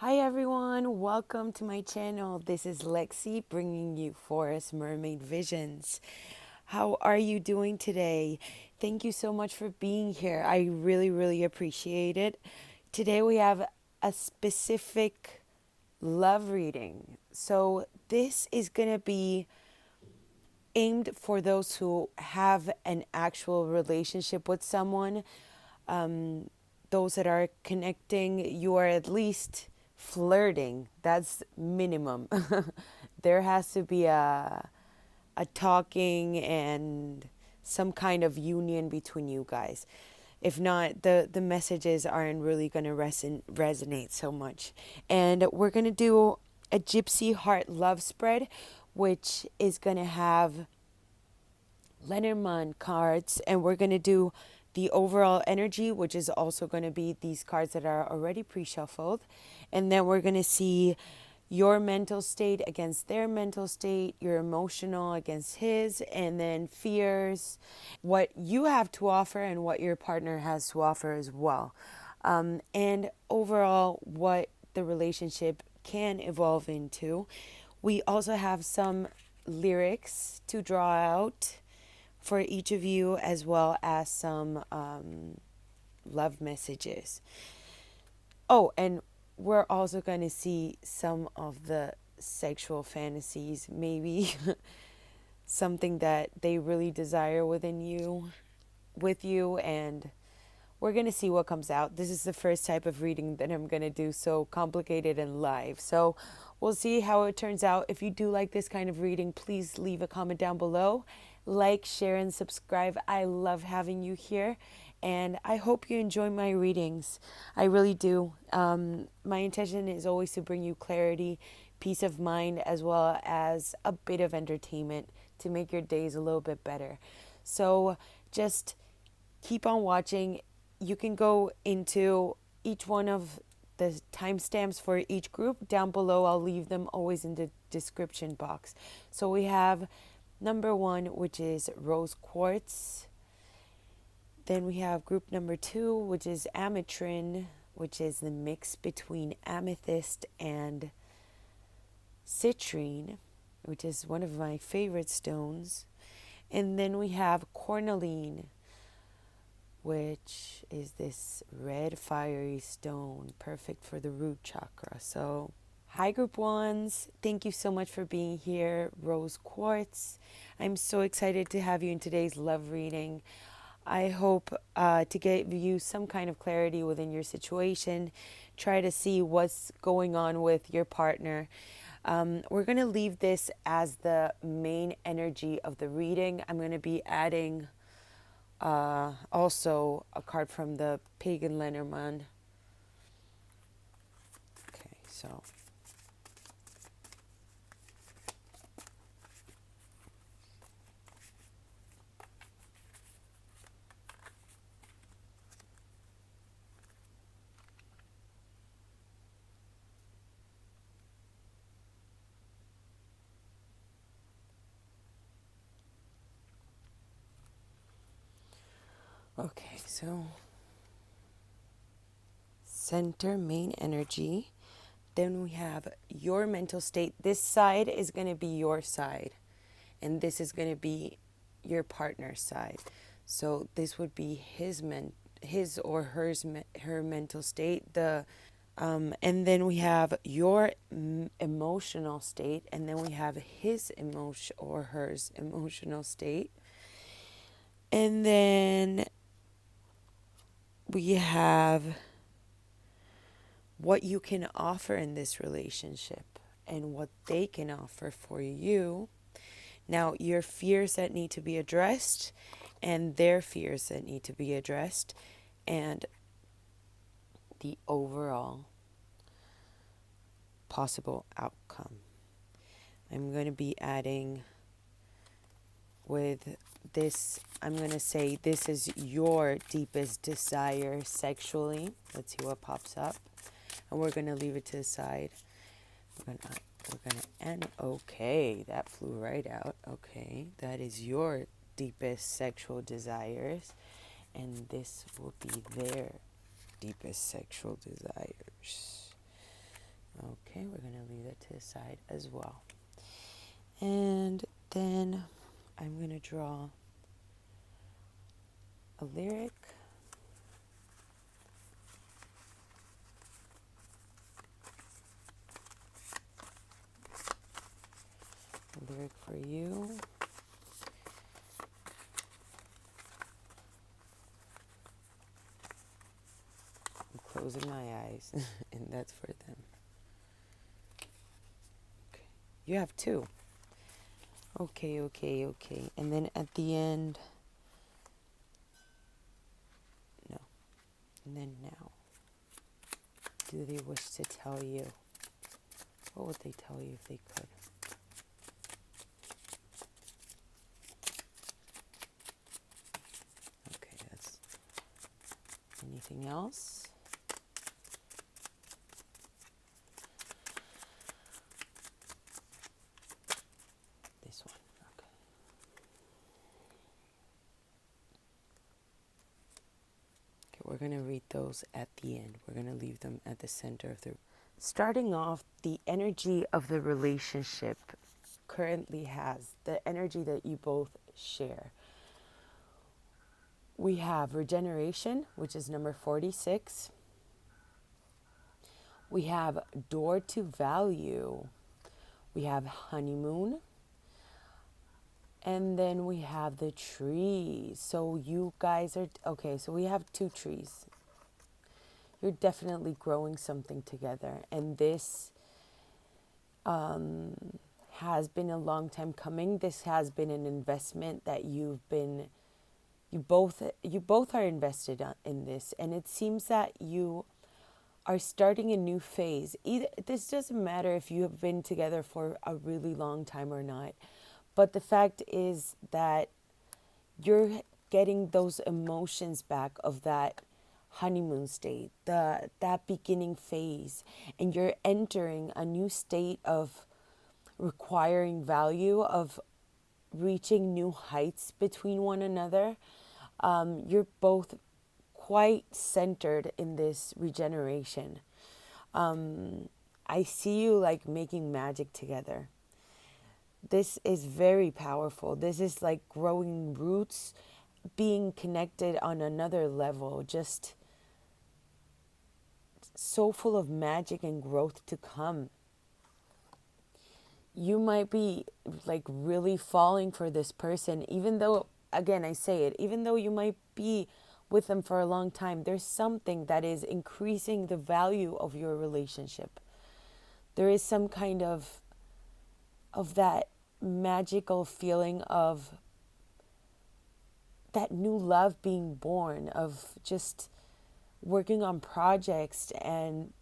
Hi everyone, welcome to my channel. This is Lexi bringing you Forest Mermaid Visions. How are you doing today? Thank you so much for being here. I really appreciate it. Today we have a specific love reading. So this is going to be aimed for those who have an actual relationship with someone, those that are connecting, you are at least flirting. That's minimum. There has to be a talking and some kind of union between you guys. If not, the messages aren't really going to resonate so much. And we're going to do a Gypsy Heart Love Spread, which is going to have Lenormand cards, and we're going to do the overall energy, which is also going to be these cards that are already pre-shuffled. And then we're going to see your mental state against their mental state, your emotional against his, and then fears, what you have to offer and what your partner has to offer as well. And overall, what the relationship can evolve into. We also have some lyrics to draw out for each of you, as well as some love messages. Oh, and we're also going to see some of the sexual fantasies, maybe something that they really desire within you, with you, and we're going to see what comes out. This is the first type of reading that I'm going to do, so complicated and live. So we'll see how it turns out. If you do like this kind of reading, please leave a comment down below. Like, share, and subscribe. I love having you here, and I hope you enjoy my readings. I really do. My intention is always to bring you clarity, peace of mind, as well as a bit of entertainment to make your days a little bit better. So just keep on watching. You can go into each one of the timestamps for each group down below. I'll leave them always in the description box. So we have number 1, which is rose quartz. Then we have group number 2, which is Ametrine, which is the mix between amethyst and citrine, which is one of my favorite stones. And then we have Carnelian, which is this red fiery stone, perfect for the root chakra. So hi group ones, thank you so much for being here. Rose Quartz, I'm so excited to have you in today's love reading. I hope to give you some kind of clarity within your situation. Try to see what's going on with your partner. We're going to leave this as the main energy of the reading. I'm going to be adding also a card from the Pagan Lenormand. Okay, so okay, so center main energy. Then we have your mental state. This side is going to be your side, and this is going to be your partner's side. So this would be his or her mental state. And then we have your emotional state, and then we have his emotion or hers emotional state, and then we have what you can offer in this relationship and what they can offer for you. Now, your fears that need to be addressed and their fears that need to be addressed, and the overall possible outcome. I'm going to be adding with this, I'm going to say this is your deepest desire sexually. Let's see what pops up. And we're going to leave it to the side. We're going to end. Okay, that flew right out. Okay, that is your deepest sexual desires. And this will be their deepest sexual desires. Okay, we're going to leave that to the side as well. And then I'm going to draw a lyric. A lyric for you. I'm closing my eyes, and that's for them. Okay. You have two. Okay. And then at the end, no. And then now, do they wish to tell you? What would they tell you if they could? Okay, that's anything else? This one, okay. Okay, we're going to read those at the end. We're going to leave them at the center of the... Starting off, the energy of the relationship currently has, the energy that you both share. We have regeneration, which is number 46. We have door to value. We have honeymoon. And then we have the trees. So you guys are, okay, so we have two trees. You're definitely growing something together. And this has been a long time coming. This has been an investment that you both are invested in this. And it seems that you are starting a new phase. This doesn't matter if you have been together for a really long time or not. But the fact is that you're getting those emotions back of that honeymoon state, that beginning phase, and you're entering a new state of requiring value, of reaching new heights between one another. You're both quite centered in this regeneration. I see you like making magic together. This is very powerful. This is like growing roots, being connected on another level, just so full of magic and growth to come. You might be like really falling for this person, even though, again, I say it, even though you might be with them for a long time, there's something that is increasing the value of your relationship. There is some kind of that magical feeling of that new love being born, of just working on projects and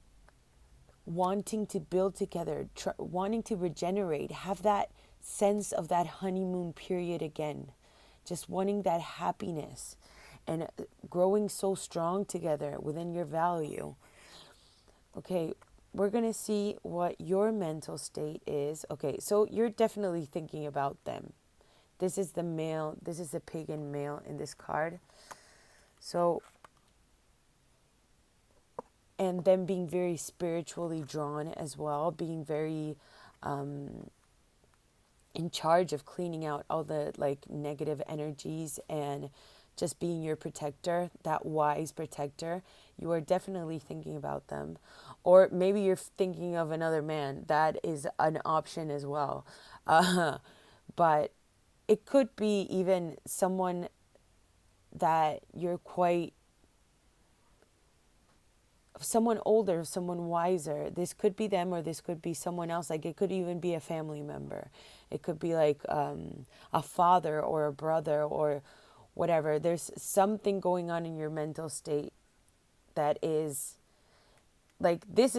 wanting to build together, wanting to regenerate, have that sense of that honeymoon period again, just wanting that happiness and growing so strong together within your value. Okay, we're going to see what your mental state is. Okay, so you're definitely thinking about them. This is the male, this is the pagan male in this card. So, and them being very spiritually drawn as well, being very in charge of cleaning out all the like negative energies and just being your protector, that wise protector. You are definitely thinking about them. Or maybe you're thinking of another man. That is an option as well. But it could be even someone that you're quite, someone older, someone wiser. This could be them, or this could be someone else. Like it could even be a family member. It could be like a father or a brother or whatever. There's something going on in your mental state that is like, this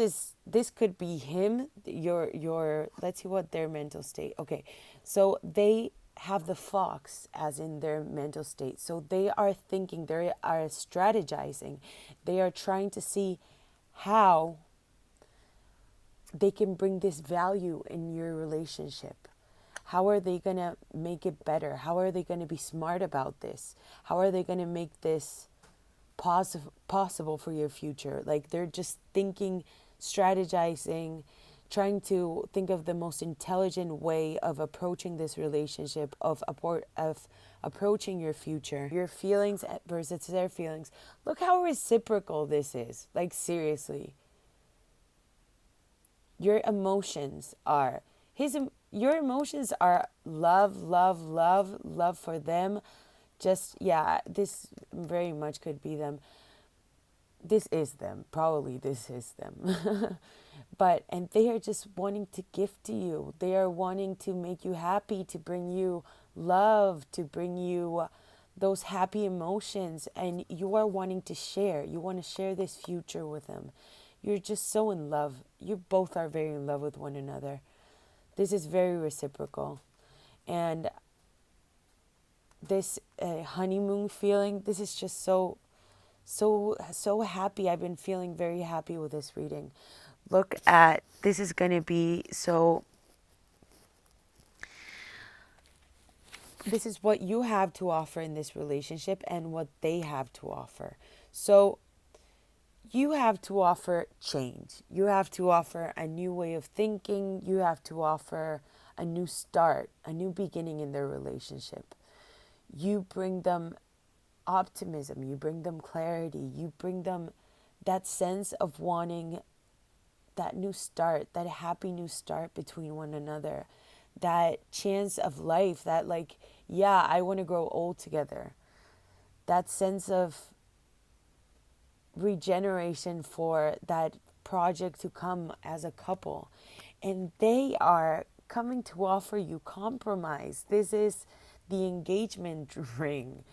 could be him, your let's see what their mental state. Okay, so they have the fox as in their mental state. So they are thinking, they are strategizing, they are trying to see how they can bring this value in your relationship. How are they going to make it better? How are they going to be smart about this? How are they going to make this possible for your future? Like they're just thinking, strategizing, trying to think of the most intelligent way of approaching this relationship, of approaching your future, your feelings versus their feelings. Look how reciprocal this is. Like, seriously. Your emotions are your emotions are love, love, love, love for them. Just, yeah, this very much could be them. This is them. Probably this is them. And they are just wanting to gift to you. They are wanting to make you happy, to bring you love, to bring you those happy emotions. And you are wanting to share. You want to share this future with them. You're just so in love. You both are very in love with one another. This is very reciprocal. And this honeymoon feeling, this is just so happy. I've been feeling very happy with this reading. Look at, this is going to be this is what you have to offer in this relationship and what they have to offer. So you have to offer change. You have to offer a new way of thinking. You have to offer a new start, a new beginning in their relationship. You bring them optimism. You bring them clarity. You bring them that sense of wanting that new start, that happy new start between one another, that chance of life, that like, yeah, I want to grow old together. That sense of regeneration for that project to come as a couple. And they are coming to offer you compromise. This is the engagement ring.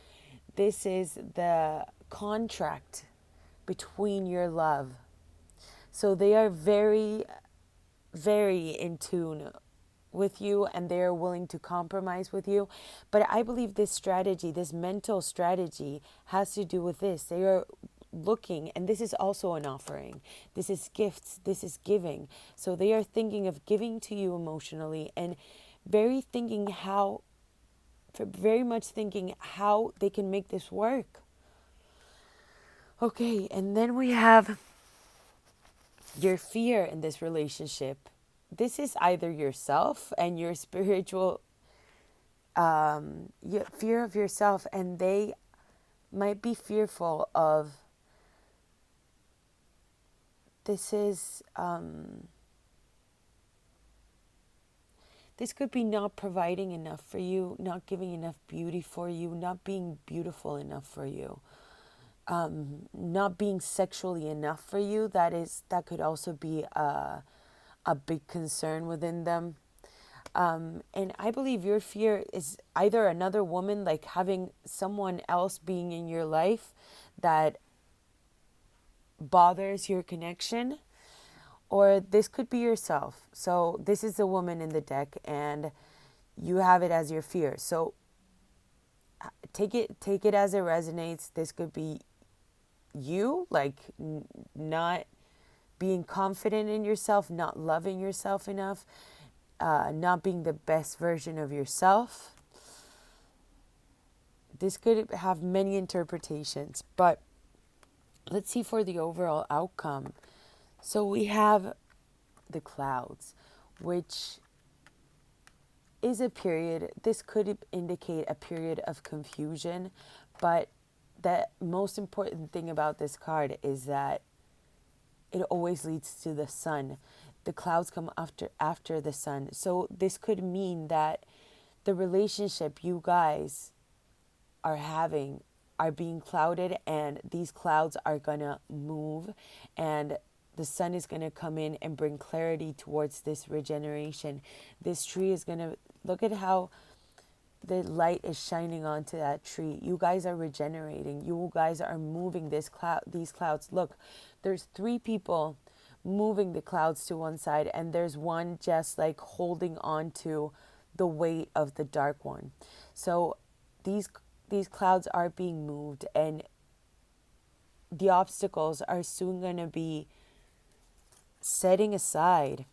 This is the contract between your love. So they are very, very in tune with you, and they are willing to compromise with you. But I believe this strategy, this mental strategy, has to do with this. They are looking, and this is also an offering. This is gifts. This is giving. So they are thinking of giving to you emotionally, and very much thinking how they can make this work. Okay, and then we have your fear in this relationship. This is either yourself and your spiritual fear of yourself, and they might be fearful of this could be not providing enough for you, not giving enough beauty for you, not being beautiful enough for you, not being sexually enough for you. That could also be a big concern within them. And I believe your fear is either another woman, like having someone else being in your life that bothers your connection, or this could be yourself. So this is a woman in the deck, and you have it as your fear. So take it as it resonates. This could be you, like not being confident in yourself, not loving yourself enough, not being the best version of yourself. This could have many interpretations, but let's see for the overall outcome. So we have the clouds, which is a period. This could indicate a period of confusion, but the most important thing about this card is that it always leads to the sun. The clouds come after the sun. So this could mean that the relationship you guys are having are being clouded, and these clouds are gonna move, and the sun is gonna come in and bring clarity towards this regeneration. This tree is gonna, look at how the light is shining onto that tree. You guys are regenerating. You guys are moving these clouds. Look, there's 3 people moving the clouds to one side, and there's one just like holding on to the weight of the dark one. So these clouds are being moved, and the obstacles are soon going to be setting aside.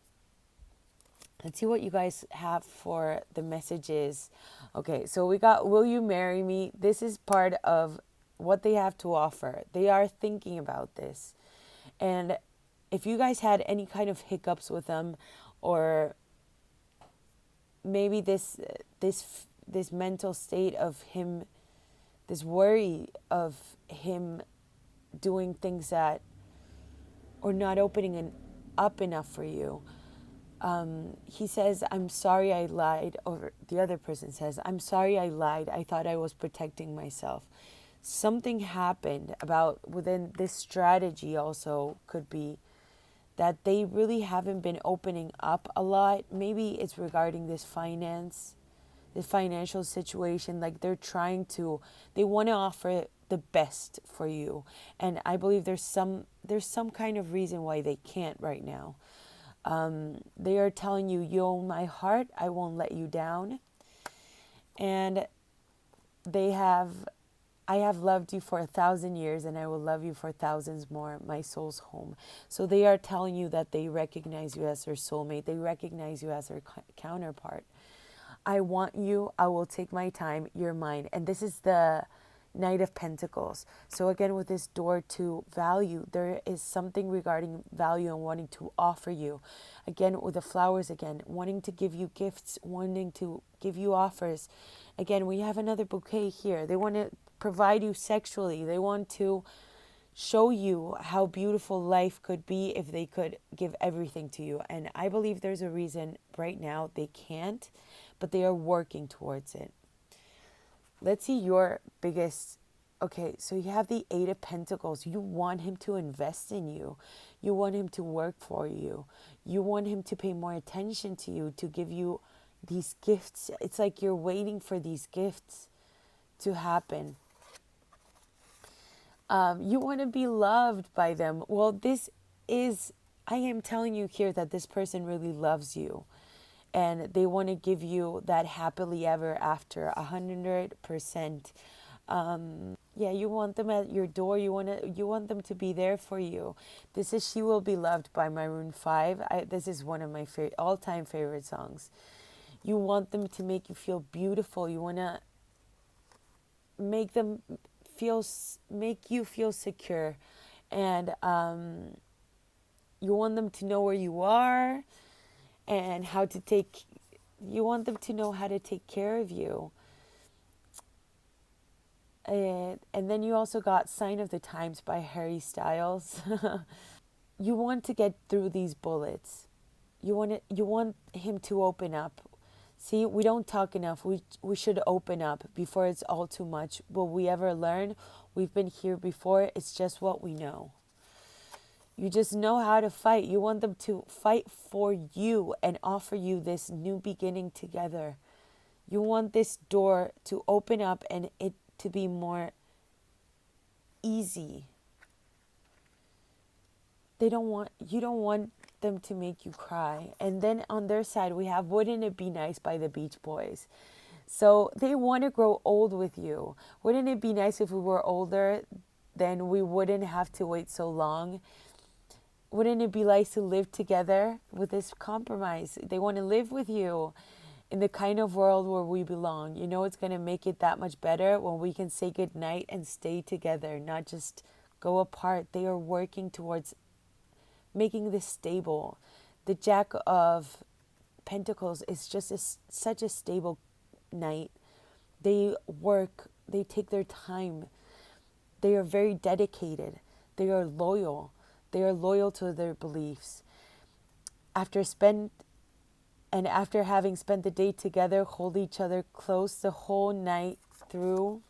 Let's see what you guys have for the messages. Okay, so we got, will you marry me? This is part of what they have to offer. They are thinking about this. And if you guys had any kind of hiccups with them, or maybe this mental state of him, this worry of him doing things that, or not opening up enough for you. He says, I'm sorry I lied, or the other person says, I'm sorry I lied. I thought I was protecting myself. Something happened about within this strategy also could be that they really haven't been opening up a lot. Maybe it's regarding this financial situation. Like they want to offer the best for you. And I believe there's some kind of reason why they can't right now. They are telling you, you own my heart, I won't let you down. And I have loved you for 1,000 years, and I will love you for thousands more, my soul's home. So they are telling you that they recognize you as their soulmate. They recognize you as their counterpart. I want you, I will take my time, you're mine. And this is the Knight of Pentacles. So again, with this door to value, there is something regarding value and wanting to offer you. Again, with the flowers again, wanting to give you gifts, wanting to give you offers. Again, we have another bouquet here. They want to provide you sexually. They want to show you how beautiful life could be if they could give everything to you. And I believe there's a reason right now they can't, but they are working towards it. Let's see your biggest. Okay, so you have the Eight of Pentacles. You want him to invest in you. You want him to work for you. You want him to pay more attention to you, to give you these gifts. It's like you're waiting for these gifts to happen. You want to be loved by them. Well, I am telling you here that this person really loves you. And they want to give you that happily ever after, 100%. Yeah, you want them at your door. You want them to be there for you. This is She Will Be Loved by Maroon 5. This is one of my all-time favorite songs. You want them to make you feel beautiful. You want to make you feel secure. And you want them to know where you are, and you want them to know how to take care of you. And then you also got Sign of the Times by Harry Styles. You want to get through these bullets. You want him to open up. See, we don't talk enough. We should open up before it's all too much. Will we ever learn? We've been here before. It's just what we know. You just know how to fight. You want them to fight for you and offer you this new beginning together. You want this door to open up and it to be more easy. You don't want them to make you cry. And then on their side, we have Wouldn't It Be Nice by the Beach Boys. So they want to grow old with you. Wouldn't it be nice if we were older? Then we wouldn't have to wait so long. Wouldn't it be nice to live together with this compromise? They want to live with you in the kind of world where we belong. You know, it's going to make it that much better when we can say goodnight and stay together, not just go apart. They are working towards making this stable. The Jack of Pentacles is just such a stable knight. They work, they take their time. They are very dedicated. They are loyal. They are loyal to their beliefs. After having spent the day together, hold each other close the whole night through.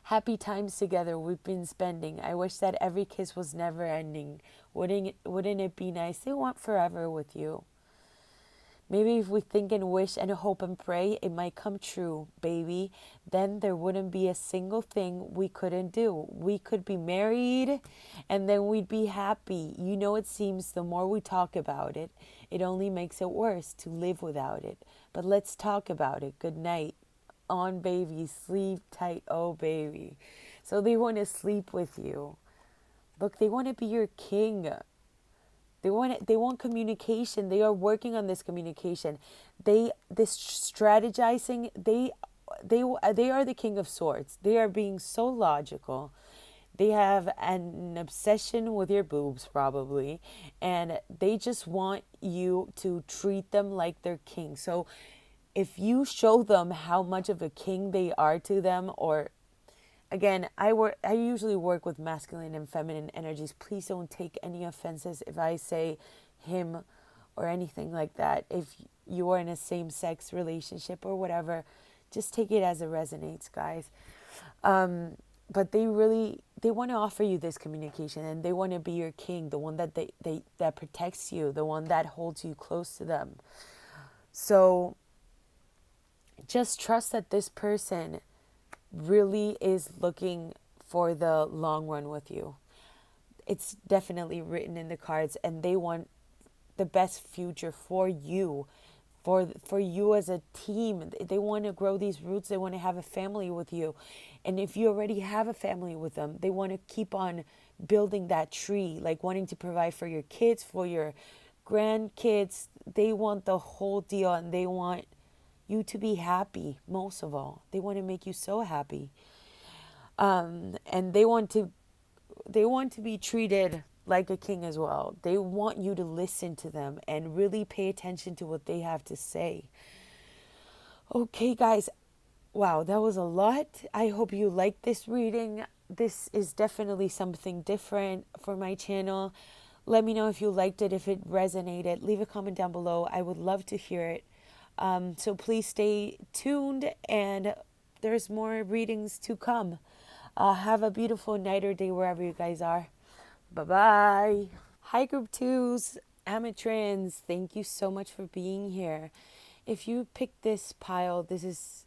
Happy times together we've been spending. I wish that every kiss was never ending. Wouldn't it be nice? They want forever with you. Maybe if we think and wish and hope and pray, it might come true, baby. Then there wouldn't be a single thing we couldn't do. We could be married and then we'd be happy. You know, it seems the more we talk about it, it only makes it worse to live without it. But let's talk about it. Good night. On, baby. Sleep tight. Oh, baby. So they want to sleep with you. Look, they want to be your king. They want communication. They are working on this communication. This strategizing. They are the King of Swords. They are being so logical. They have an obsession with your boobs, probably, and they just want you to treat them like they're king. So if you show them how much of a king they are to them, or again, I usually work with masculine and feminine energies. Please don't take any offenses if I say him or anything like that. If you are in a same-sex relationship or whatever, just take it as it resonates, guys. But they want to offer you this communication, and they want to be your king, the one that that protects you, the one that holds you close to them. So just trust that this person really is looking for the long run with you. It's definitely written in the cards, and they want the best future for you, for you as a team. They want to grow these roots. They want to have a family with you. And if you already have a family with them, they want to keep on building that tree, like wanting to provide for your kids, for your grandkids. They want the whole deal, and they want you to be happy. Most of all, they want to make you so happy. And they want to be treated like a king as well. They want you to listen to them and really pay attention to what they have to say. Okay, guys. Wow, that was a lot. I hope you liked this reading. This is definitely something different for my channel. Let me know if you liked it, if it resonated. Leave a comment down below. I would love to hear it. So please stay tuned, and there's more readings to come. Have a beautiful night or day wherever you guys are. Bye-bye. Hi, Group 2s, Ametrines. Thank you so much for being here. If you picked this pile, this is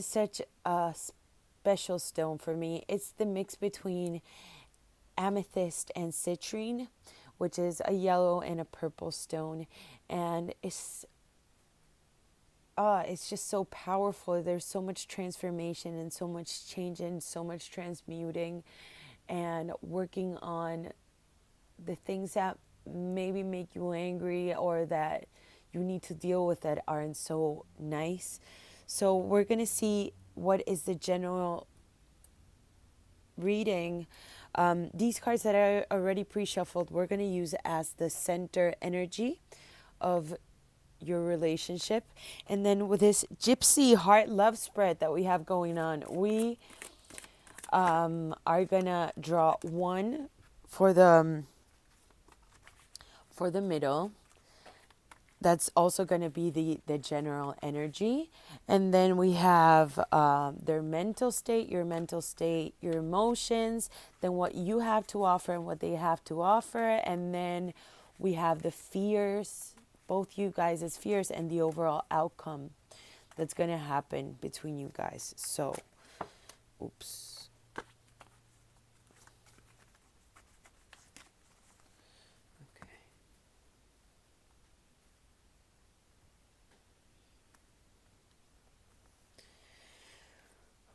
such a special stone for me. It's the mix between amethyst and citrine, which is a yellow and a purple stone. And it's just so powerful. There's so much transformation and so much change and so much transmuting and working on the things that maybe make you angry or that you need to deal with that aren't so nice. So we're going to see what is the general reading. These cards that are already pre-shuffled, we're going to use as the center energy of your relationship. And then with this Gypsy heart love spread that we have going on, we are gonna draw one for the middle. That's also going to be the general energy. And then we have their mental state, your emotions, then what you have to offer and what they have to offer. And then we have the fears, both you guys' fears, and the overall outcome that's going to happen between you guys. So, oops.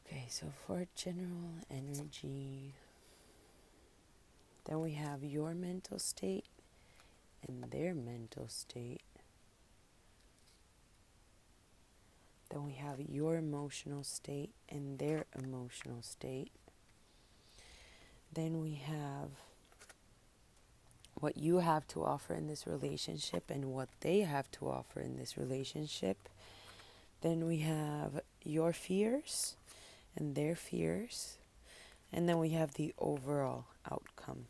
Okay, so for general energy, then we have your mental state and their mental state. Then we have your emotional state and their emotional state. Then we have what you have to offer in this relationship and what they have to offer in this relationship. Then we have your fears and their fears. And then we have the overall outcome.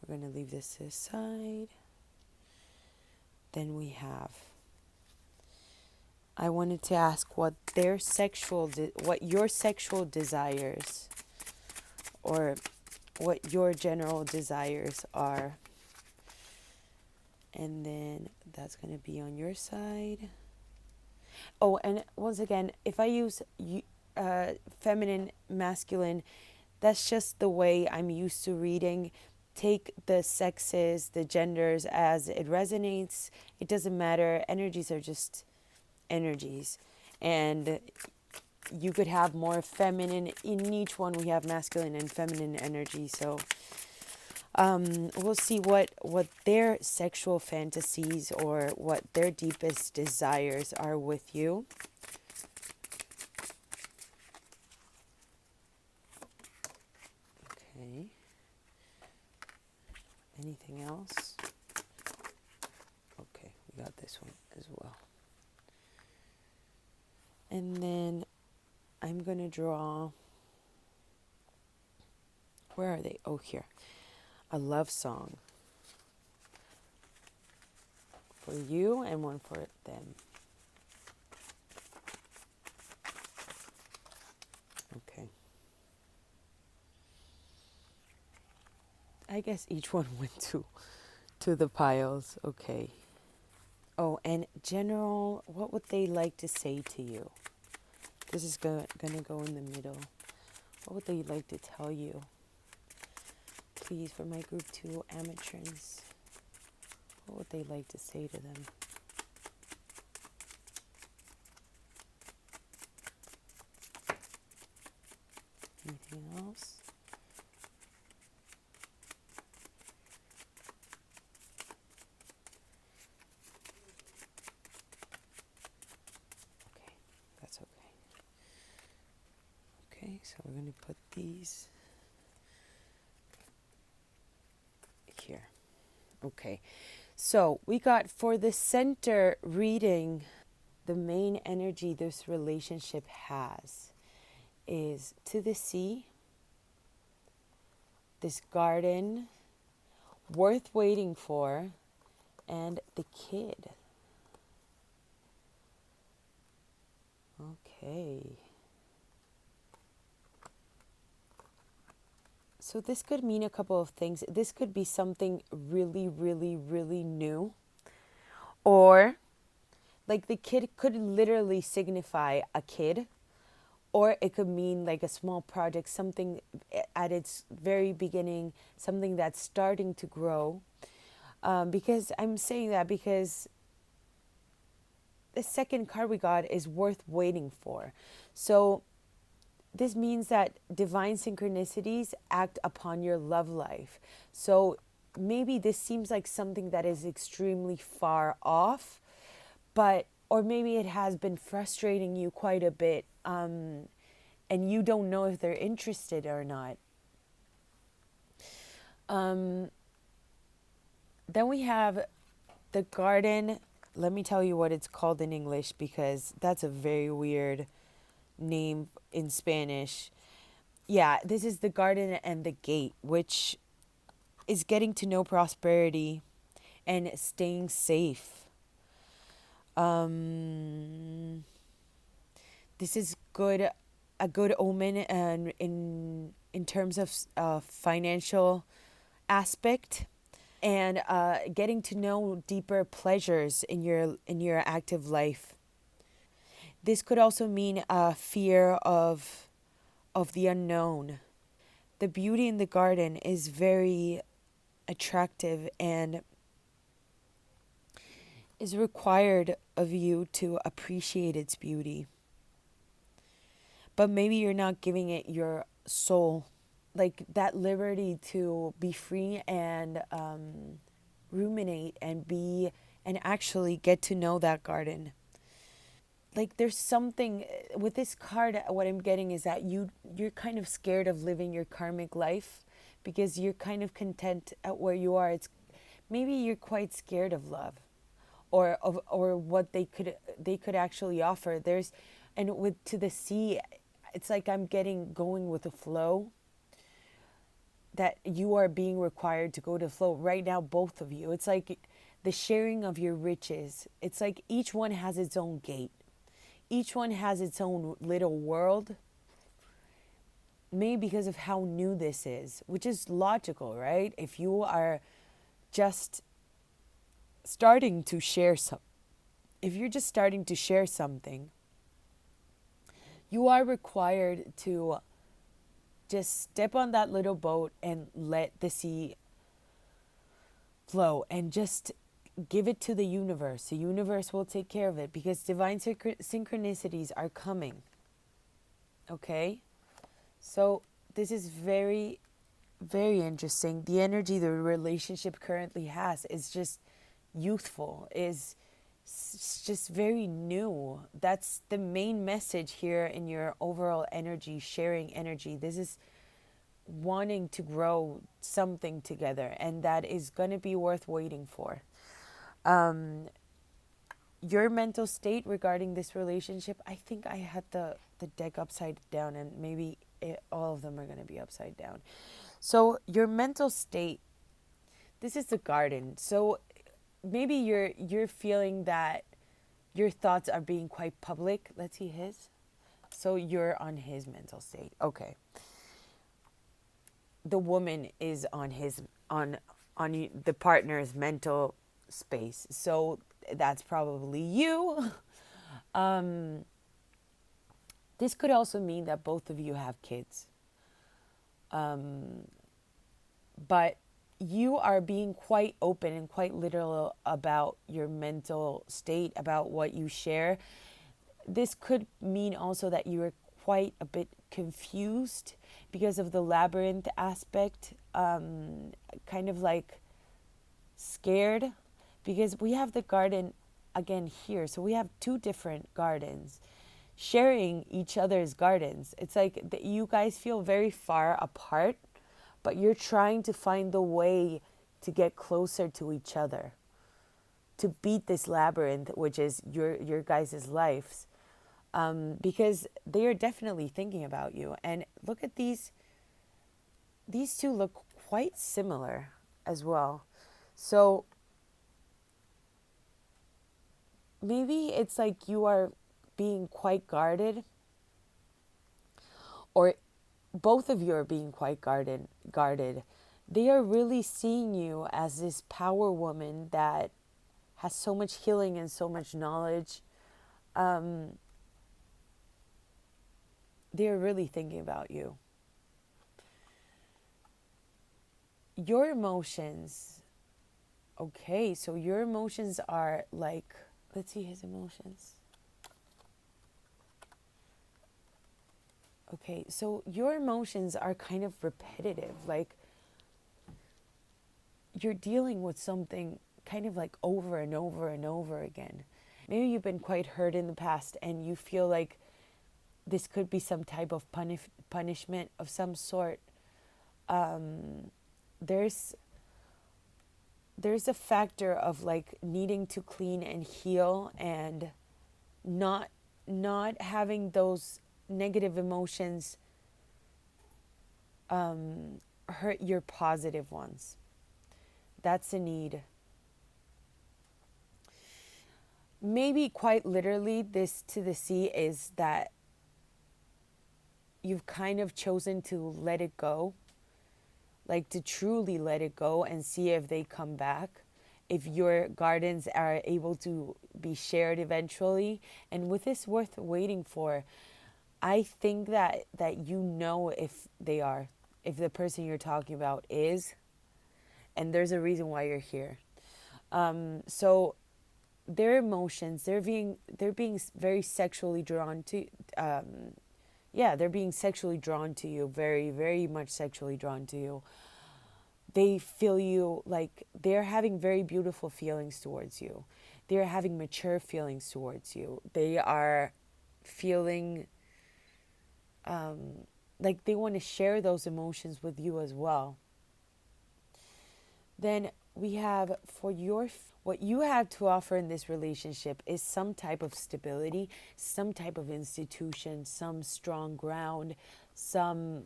We're going to leave this aside. Then we have, I wanted to ask what your sexual desires, or what your general desires are. And then that's going to be on your side. Oh, and once again, if I use feminine, masculine, that's just the way I'm used to reading. Take the sexes, the genders as it resonates. It doesn't matter. Energies are just energies. And you could have more feminine. In each one we have masculine and feminine energy. So we'll see what their sexual fantasies or what their deepest desires are with you. Okay. Anything else? Okay, we got this one as well. And then I'm going to draw, where are they? Oh, here. A love song for you and one for them. Okay. I guess each one went to the piles. Okay. Oh, and general, what would they like to say to you? This is gonna go in the middle. What would they like to tell you? Please, for my group 2 Ametrines, what would they like to say to them? Anything else? Okay, that's okay. Okay, so we're going to put these here. Okay, so we got for the center reading, the main energy this relationship has is to the sea, this garden, worth waiting for, and the kid. Okay. So this could mean a couple of things. This could be something really, really, really new. Or, like, the kid could literally signify a kid. Or it could mean like a small project, something at its very beginning, something that's starting to grow. Because I'm saying that because the second card we got is worth waiting for. So this means that divine synchronicities act upon your love life. So maybe this seems like something that is extremely far off, but, or maybe it has been frustrating you quite a bit, and you don't know if they're interested or not. Then we have the garden. Let me tell you what it's called in English because that's a very weird name in Spanish. Yeah, this is the garden and the gate, which is getting to know prosperity and staying safe. This is good, a good omen, and in terms of financial aspect, and getting to know deeper pleasures in your active life. This could also mean a fear of the unknown. The beauty in the garden is very attractive and is required of you to appreciate its beauty. But maybe you're not giving it your soul, like that liberty to be free and ruminate and be and actually get to know that garden. Like there's something with this card, what I'm getting is that you're kind of scared of living your karmic life because you're kind of content at where you are. It's maybe you're quite scared of love or what they could actually offer. There's, and with to the sea, it's like I'm getting going with the flow, that you are being required to go to flow right now, both of you. It's like the sharing of your riches. It's like each one has its own gate. Each one has its own little world. Maybe because of how new this is, which is logical, right? If you are just starting to share some, if you're just starting to share something, you are required to just step on that little boat and let the sea flow and just give it to the universe. The universe will take care of it because divine synchronicities are coming. Okay? So this is very, very interesting. The energy the relationship currently has is just youthful, is just very new. That's the main message here in your overall energy, sharing energy. This is wanting to grow something together, and that is going to be worth waiting for. Your mental state regarding this relationship, I think I had the deck upside down, and maybe all of them are going to be upside down. So your mental state, this is the garden. So maybe you're feeling that your thoughts are being quite public. Let's see his. So you're on his mental state. Okay. The woman is on his on the partner's mental space. So that's probably you. This could also mean that both of you have kids. But you are being quite open and quite literal about your mental state, about what you share. This could mean also that you are quite a bit confused because of the labyrinth aspect, kind of like scared, because we have the garden again here. So we have two different gardens sharing each other's gardens. It's like you guys feel very far apart, but you're trying to find the way to get closer to each other, to beat this labyrinth, which is your guys' lives, because they are definitely thinking about you. And look at these two look quite similar as well. So maybe it's like you are being quite guarded, or both of you are being quite guarded. They are really seeing you as this power woman that has so much healing and so much knowledge. They're really thinking about you. Your emotions. Okay, so your emotions are like, let's see his emotions. Okay, so your emotions are kind of repetitive. Like you're dealing with something kind of like over and over and over again. Maybe you've been quite hurt in the past and you feel like this could be some type of punishment of some sort. There's a factor of like needing to clean and heal, and not having those negative emotions hurt your positive ones. That's a need. Maybe quite literally, this to the sea is that you've kind of chosen to let it go, like to truly let it go and see if they come back, if your gardens are able to be shared eventually. And with this worth waiting for, I think that you know if they are, if the person you're talking about is, and there's a reason why you're here. So their emotions, they're being very sexually drawn to, they're being sexually drawn to you, very, very much sexually drawn to you. They feel you, like they're having very beautiful feelings towards you. They're having mature feelings towards you. They are feeling like they want to share those emotions with you as well. Then we have what you have to offer in this relationship is some type of stability, some type of institution, some strong ground, some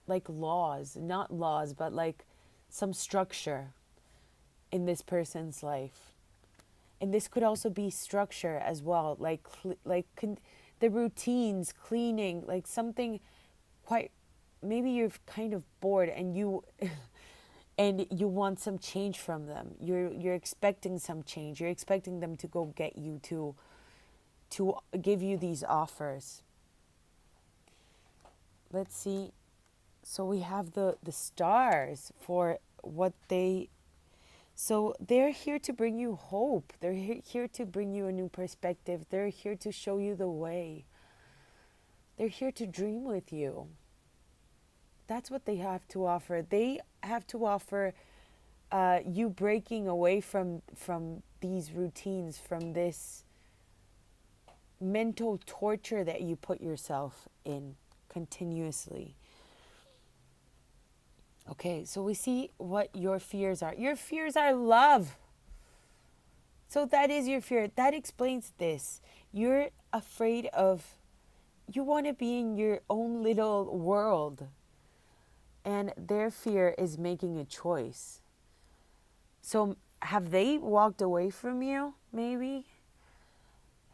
like laws, not laws, but like some structure in this person's life. And this could also be structure as well, like the routines, cleaning, like something quite, maybe you're kind of bored and you and you want some change from them. You're expecting some change. You're expecting them to go get you, to give you these offers. Let's see. So we have the stars for what they, so they're here to bring you hope. They're here to bring you a new perspective. They're here to show you the way. They're here to dream with you. That's what they have to offer. They have to offer you breaking away from these routines, from this mental torture that you put yourself in. continuously. Okay, so we see what your fears are. Your fears are love. So that is your fear. That explains this. You're afraid of, you want to be in your own little world. And their fear is making a choice. So have they walked away from you, maybe?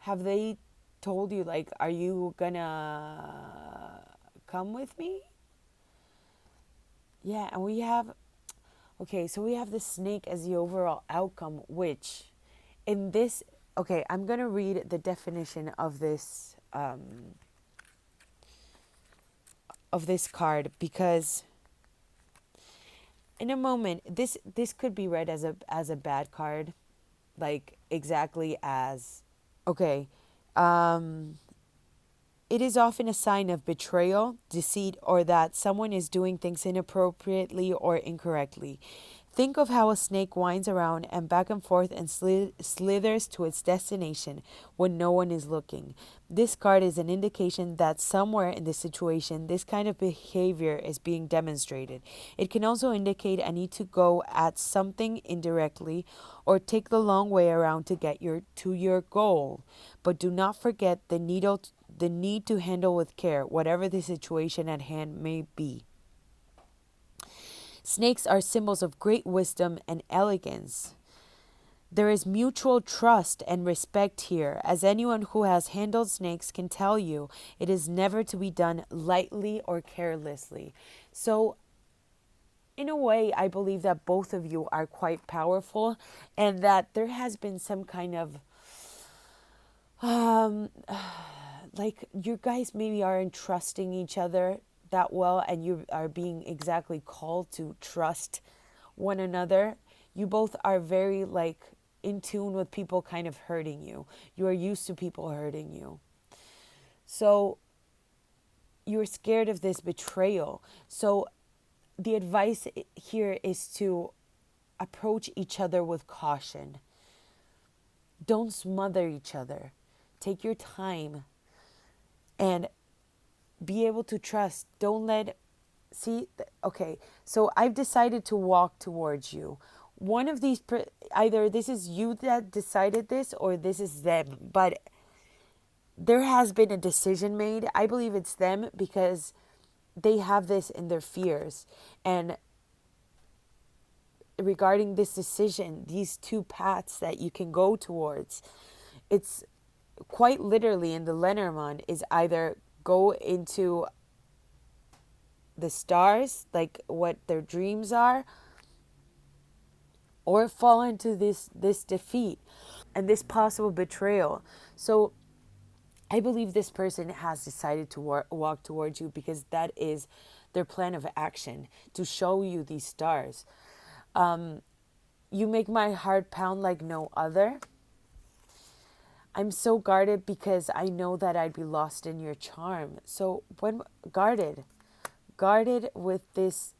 Have they told you, like, are you gonna come with me? Yeah, and we have, okay, so we have the snake as the overall outcome, which in this, okay, I'm gonna read the definition of this card, because in a moment this could be read as a bad card, like exactly as, okay, it is often a sign of betrayal, deceit, or that someone is doing things inappropriately or incorrectly. Think of how a snake winds around and back and forth and slithers to its destination when no one is looking. This card is an indication that somewhere in the situation, this kind of behavior is being demonstrated. It can also indicate a need to go at something indirectly or take the long way around to get to your goal. But do not forget the need to handle with care, whatever the situation at hand may be. Snakes are symbols of great wisdom and elegance. There is mutual trust and respect here, as anyone who has handled snakes can tell you. It is never to be done lightly or carelessly. So, in a way, I believe that both of you are quite powerful, and that there has been some kind of like, you guys maybe aren't trusting each other that well, and you are being exactly called to trust one another. You both are very, like, in tune with people kind of hurting you. You are used to people hurting you. So you're scared of this betrayal. So the advice here is to approach each other with caution. Don't smother each other. Take your time and be able to trust. Don't let, see, okay, so I've decided to walk towards you. One of these, either this is you that decided this or this is them, but there has been a decision made. I believe it's them, because they have this in their fears. And regarding this decision, these two paths that you can go towards, it's quite literally in the Lenormand is either go into the stars, like what their dreams are, or fall into this defeat and this possible betrayal. So I believe this person has decided to walk towards you, because that is their plan of action, to show you these stars. You make my heart pound like no other. I'm so guarded because I know that I'd be lost in your charm. So when guarded with this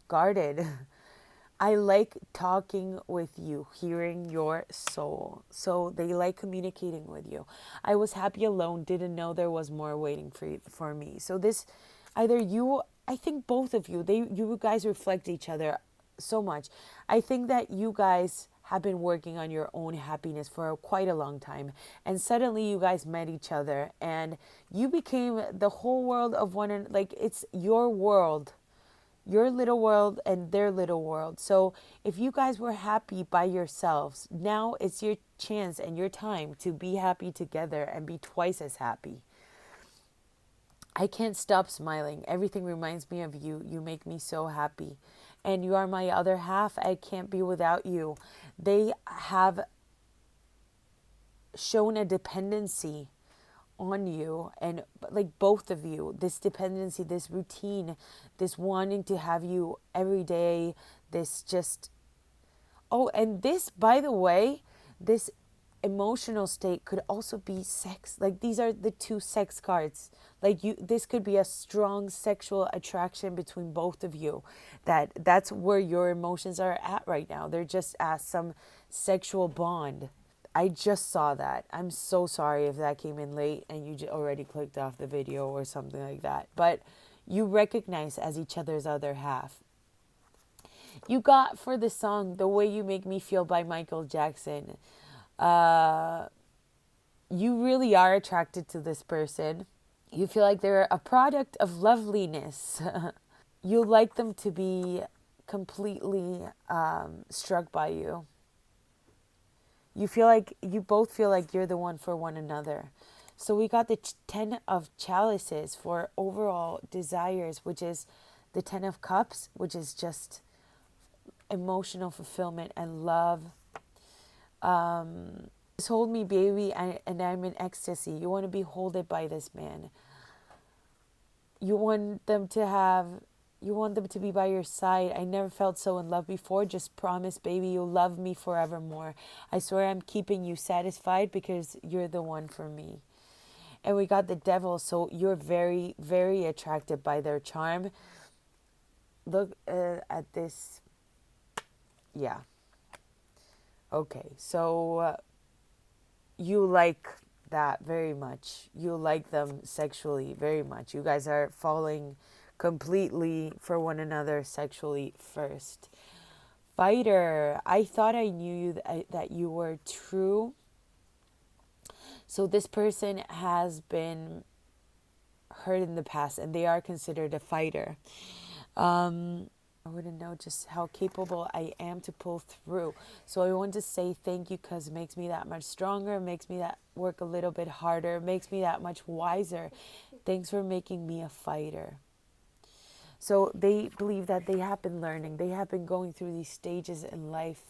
guarded. I like talking with you, hearing your soul. So they like communicating with you. I was happy alone, didn't know there was more waiting for me. So this, either you, I think both of you, you guys reflect each other so much. I think that you guys have been working on your own happiness for quite a long time, and suddenly you guys met each other and you became the whole world of one, and like, it's your world, your little world and their little world. So if you guys were happy by yourselves, now it's your chance and your time to be happy together and be twice as happy. I can't stop smiling. Everything reminds me of you. You make me so happy. And you are my other half. I can't be without you. They have shown a dependency on you, and like both of you, this dependency, this routine, this wanting to have you every day, this just, oh, and this, by the way, this emotional state could also be sex. Like, these are the two sex cards. Like, this could be a strong sexual attraction between both of you. That's where your emotions are at right now. They're just as some sexual bond. I just saw that. I'm so sorry if that came in late and you already clicked off the video or something like that. But you recognize as each other's other half. You got for the song "The Way You Make Me Feel" by Michael Jackson. Uh, you really are attracted to this person. You feel like they're a product of loveliness. You like them to be completely struck by you. You feel like you both feel like you're the one for one another. So we got the 10 of chalices for overall desires, which is the 10 of cups, which is just emotional fulfillment and love. Just hold me, baby, and I'm in ecstasy. You want to be holded by this man. You want them to have, you want them to be by your side. I never felt so in love before. Just promise, baby, you'll love me forevermore. I swear I'm keeping you satisfied because you're the one for me. And we got the devil, so you're very, very attracted by their charm. Look at this. Yeah. Okay, so you like that very much. You like them sexually very much. You guys are falling completely for one another sexually first. Fighter, I thought I knew you that you were true. So this person has been hurt in the past and they are considered a fighter. I wouldn't know just how capable I am to pull through. So I want to say thank you because it makes me that much stronger, makes me that work a little bit harder, makes me that much wiser. Thanks for making me a fighter. So they believe that they have been learning. They have been going through these stages in life.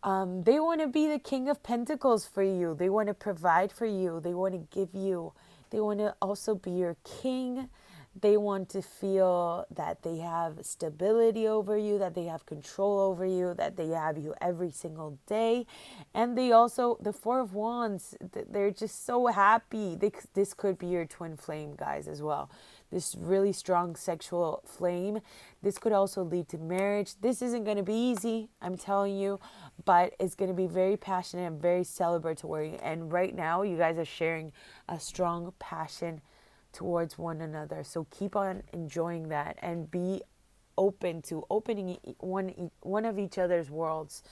They want to be the King of Pentacles for you. They want to provide for you. They want to give you. They want to also be your king. They want to feel that they have stability over you, that they have control over you, that they have you every single day. And they also, the Four of Wands, they're just so happy. This could be your twin flame, guys, as well. This really strong sexual flame. This could also lead to marriage. This isn't going to be easy, I'm telling you, but it's going to be very passionate and very celebratory. And right now, you guys are sharing a strong passion towards one another. So keep on enjoying that and be open to opening one of each other's worlds.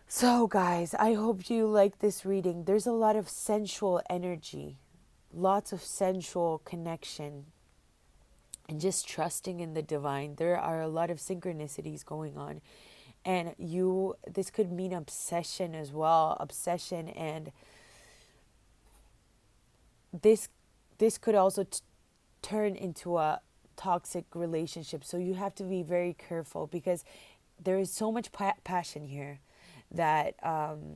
So guys, I hope you like this reading. There's a lot of sensual energy, lots of sensual connection, and just trusting in the divine. There are a lot of synchronicities going on. And this could mean obsession as well. Obsession, and this could also turn into a toxic relationship. So you have to be very careful because there is so much passion here that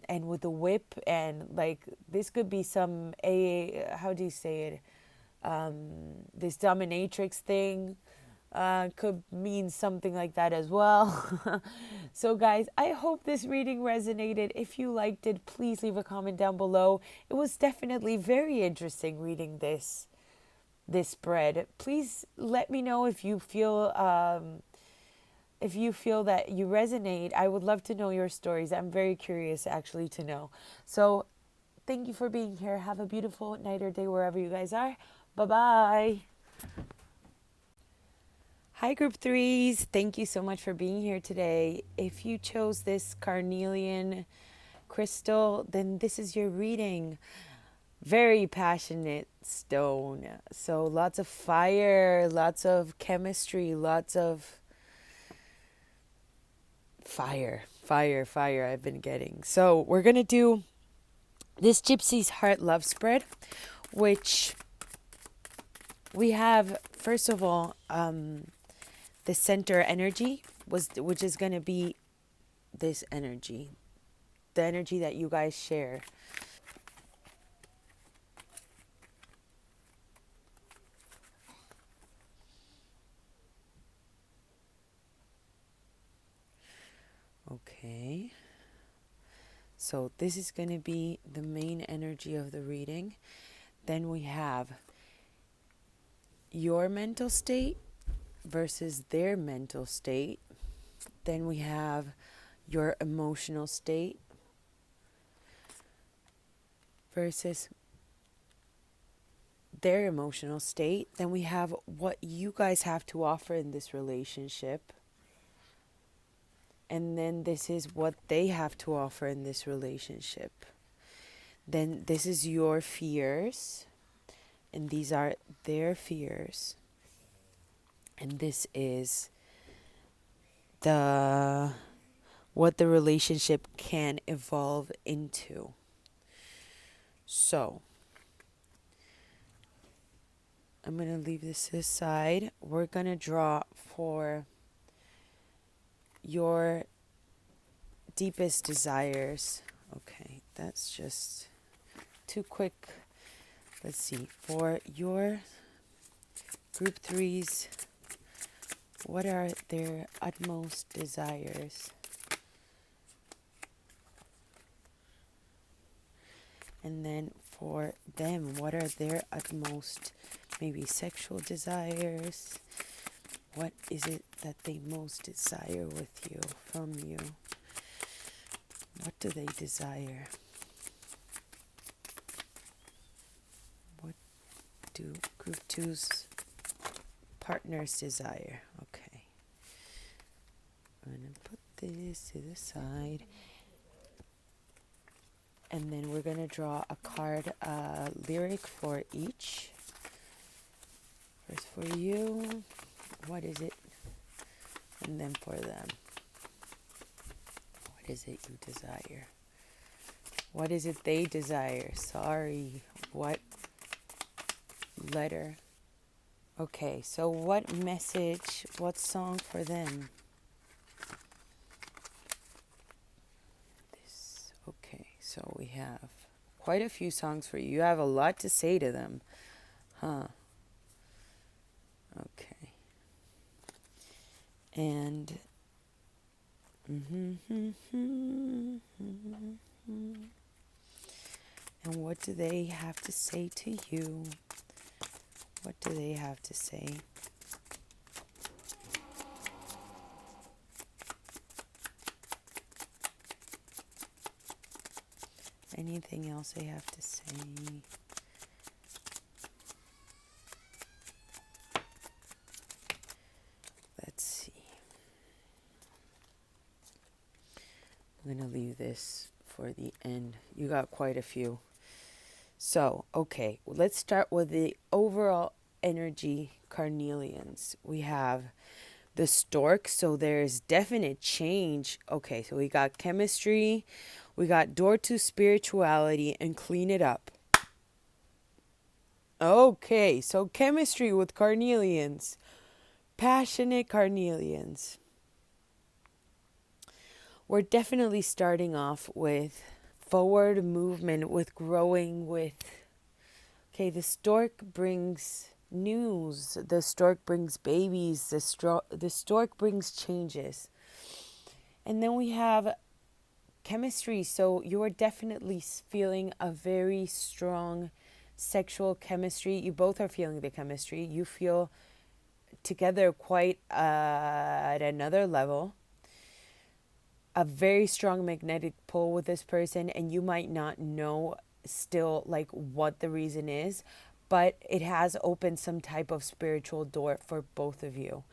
and with the whip, and like this could be some how do you say it, this dominatrix thing could mean something like that as well. So guys, I hope this reading resonated. If you liked it, please leave a comment down below. It was definitely very interesting reading this spread. Please let me know if you feel that you resonate. I would love to know your stories. I'm very curious actually to know. So thank you for being here. Have a beautiful night or day wherever you guys are. Bye-bye. Hi, Group 3s. Thank you so much for being here today. If you chose this Carnelian crystal, then this is your reading. Very passionate stone. So lots of fire, lots of chemistry, lots of fire I've been getting. So we're going to do this Gypsy's Heart Love Spread, which we have, first of all, the center energy, which is going to be this energy, the energy that you guys share. Okay. So this is going to be the main energy of the reading. Then we have your mental state versus their mental state. Then we have your emotional state versus their emotional state. Then we have what you guys have to offer in this relationship. And then this is what they have to offer in this relationship. Then this is your fears. And these are their fears. And this is what the relationship can evolve into. So I'm going to leave this aside. We're going to draw for your deepest desires. Okay, that's just too quick. Let's see. For your group threes, what are their utmost desires? And then for them, what are their utmost, maybe sexual desires? What is it that they most desire with you, from you? What do they desire? What do group two's partners desire? Okay. I'm going to put this to the side. And then we're going to draw a card, lyric for each. First for you, what is it? And then for them, what is it you desire? What is it they desire? Sorry, what letter? Okay, so what message, what song for them? Okay, so we have quite a few songs for you. You have a lot to say to them. Huh. Okay. And and what do they have to say to you? What do they have to say? Anything else they have to say? Let's see. I'm going to leave this for the end. You got quite a few. So, okay, let's start with the overall energy Carnelians. We have the stork, so there's definite change. Okay, so we got chemistry, we got door to spirituality and clean it up. Okay, so chemistry with Carnelians, passionate Carnelians. We're definitely starting off with forward movement, with growing, with, okay, the stork brings news, the stork brings babies, the stork brings changes. And then we have chemistry, so you are definitely feeling a very strong sexual chemistry. You both are feeling the chemistry. You feel together quite at another level. A very strong magnetic pull with this person, and you might not know still like what the reason is, but it has opened some type of spiritual door for both of you.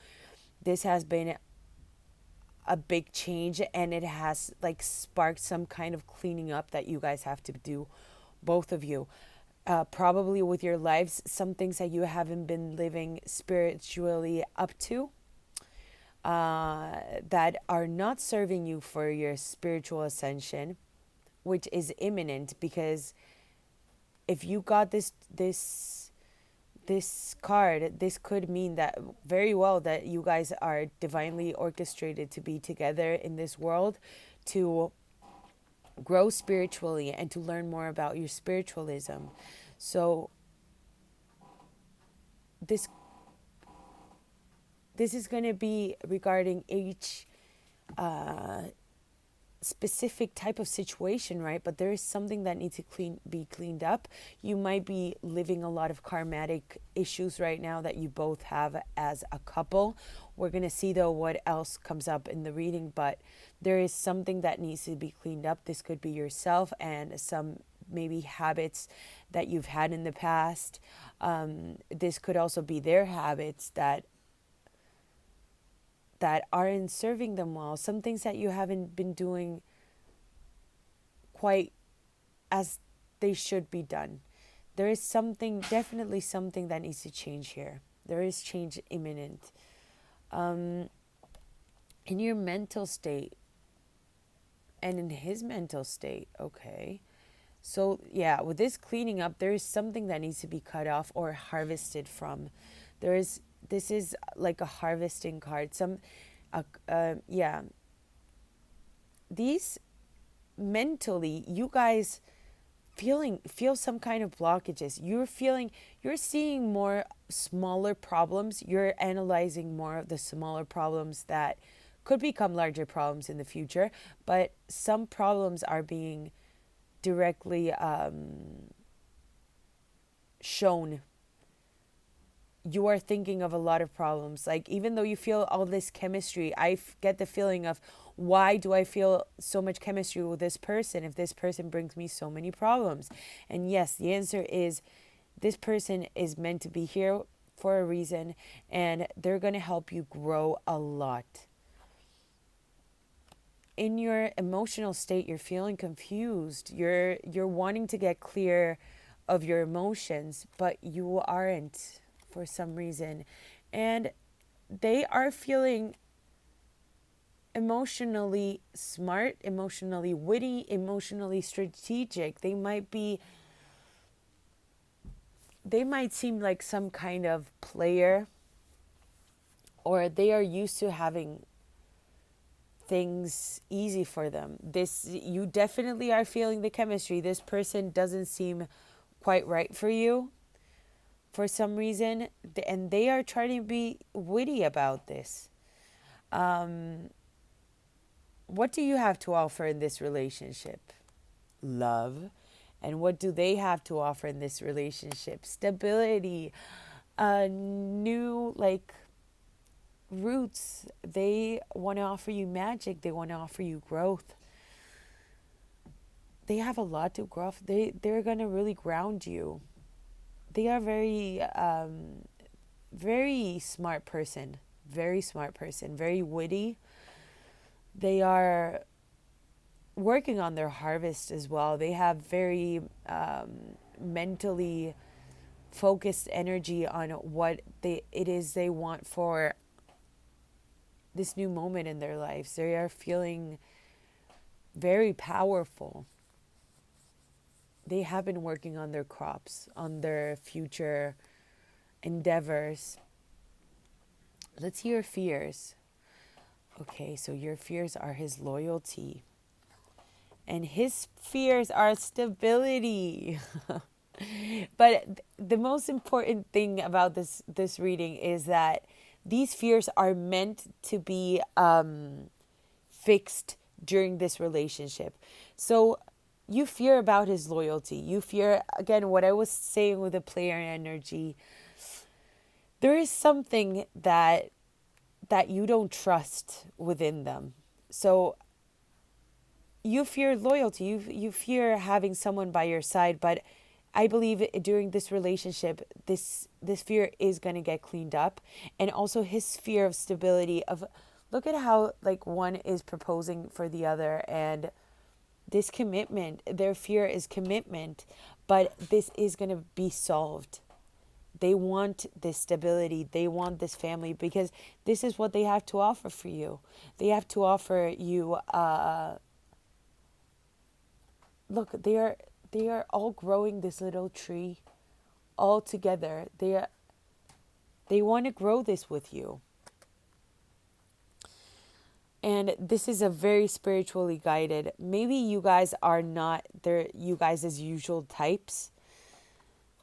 This has been a big change, and it has like sparked some kind of cleaning up that you guys have to do, both of you. Probably with your lives, some things that you haven't been living spiritually up to, that are not serving you for your spiritual ascension, which is imminent, because if you got this card, this could mean that very well that you guys are divinely orchestrated to be together in this world, to grow spiritually and to learn more about your spiritualism. So this is going to be regarding each specific type of situation, right? But there is something that needs to be cleaned up. You might be living a lot of karmatic issues right now that you both have as a couple. We're going to see though what else comes up in the reading, but there is something that needs to be cleaned up. This could be yourself and some maybe habits that you've had in the past. This could also be their habits that aren't serving them well. Some things that you haven't been doing quite as they should be done. There is definitely something that needs to change here. There is change imminent. In your mental state and in his mental state, okay. So yeah, with this cleaning up, there is something that needs to be cut off or harvested from. This is like a harvesting card. These mentally, you guys feel some kind of blockages. You're seeing more smaller problems. You're analyzing more of the smaller problems that could become larger problems in the future, but some problems are being directly shown. You are thinking of a lot of problems. Like, even though you feel all this chemistry, I get the feeling of, why do I feel so much chemistry with this person if this person brings me so many problems? And yes, the answer is this person is meant to be here for a reason, and they're going to help you grow a lot. In your emotional state, you're feeling confused. You're wanting to get clear of your emotions, but you aren't for some reason. And they are feeling emotionally smart, emotionally witty, emotionally strategic. They might seem like some kind of player, or they are used to having things easy for them. You definitely are feeling the chemistry. This person doesn't seem quite right for you for some reason, and they are trying to be witty about this. What do you have to offer in this relationship? Love. And what do they have to offer in this relationship? Stability, new roots. They want to offer you magic. They want to offer you growth. They have a lot to grow. They're going to really ground you. They are very smart person, very witty. They are working on their harvest as well. They have very mentally focused energy on what it is they want for this new moment in their lives. They are feeling very powerful. They have been working on their crops, on their future endeavors. Let's hear your fears. Okay, so your fears are his loyalty. And his fears are stability. But the most important thing about this reading is that these fears are meant to be fixed during this relationship. So you fear about his loyalty. You fear, again, what I was saying with the player energy. There is something that you don't trust within them. So you fear loyalty. You fear having someone by your side. But I believe during this relationship, this fear is going to get cleaned up. And also his fear of stability, of look at how one is proposing for the other, and this commitment, their fear is commitment, but this is going to be solved. They want this stability. They want this family, because this is what they have to offer for you. They have to offer you, look, they are all growing this little tree all together. They want to grow this with you. And this is a very spiritually guided. Maybe you guys are not you guys as usual types.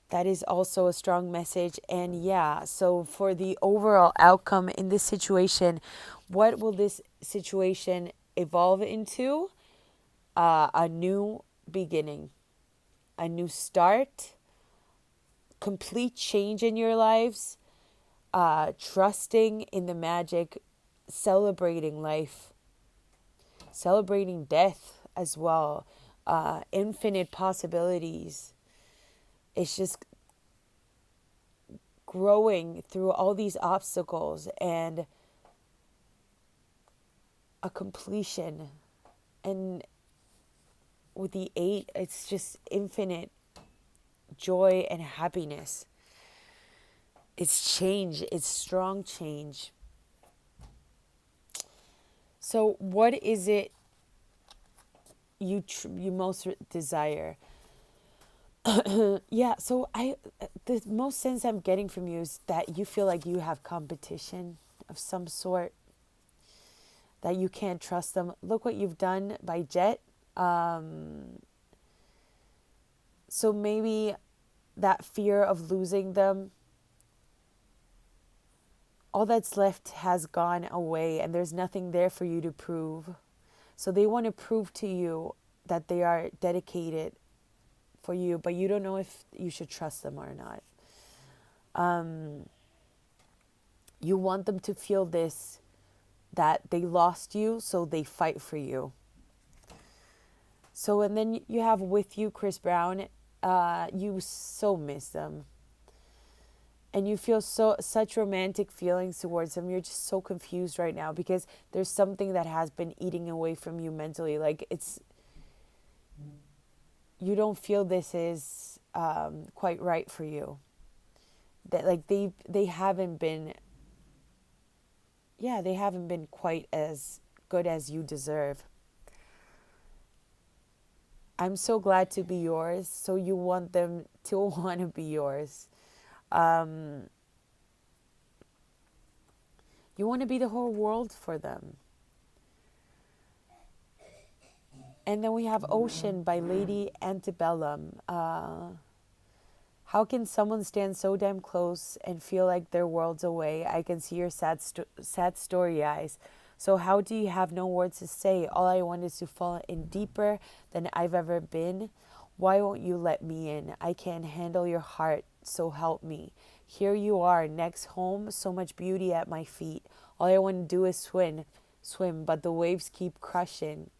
That is also a strong message. And yeah, so for the overall outcome in this situation, what will this situation evolve into? A new beginning, a new start, complete change in your lives, trusting in the magic, celebrating life, celebrating death as well. infinite possibilities. It's just growing through all these obstacles and a completion. And with the 8, it's just infinite joy and happiness. It's change, it's strong change. So what is it you most desire? Yeah, so the most sense I'm getting from you is that you feel like you have competition of some sort, that you can't trust them. Look what you've done by Jet. So maybe that fear of losing them, all that's left has gone away and there's nothing there for you to prove. So they want to prove to you that they are dedicated for you, but you don't know if you should trust them or not. You want them to feel this, that they lost you, so they fight for you. So, and then you have with you Chris Brown. You so miss them. And you feel such romantic feelings towards them. You're just so confused right now because there's something that has been eating away from you mentally. Like you don't feel this is quite right for you. That like they haven't been, yeah, they haven't been quite as good as you deserve. I'm so glad to be yours. So you want them to want to be yours. You want to be the whole world for them. And then we have Ocean by Lady Antebellum. How can someone stand so damn close and feel like they're worlds away? I can see your sad story eyes. So how do you have no words to say? All I want is to fall in deeper than I've ever been. Why won't you let me in? I can't handle your heart, so help me. Here you are, next home, so much beauty at my feet. All I want to do is swim, but the waves keep crushing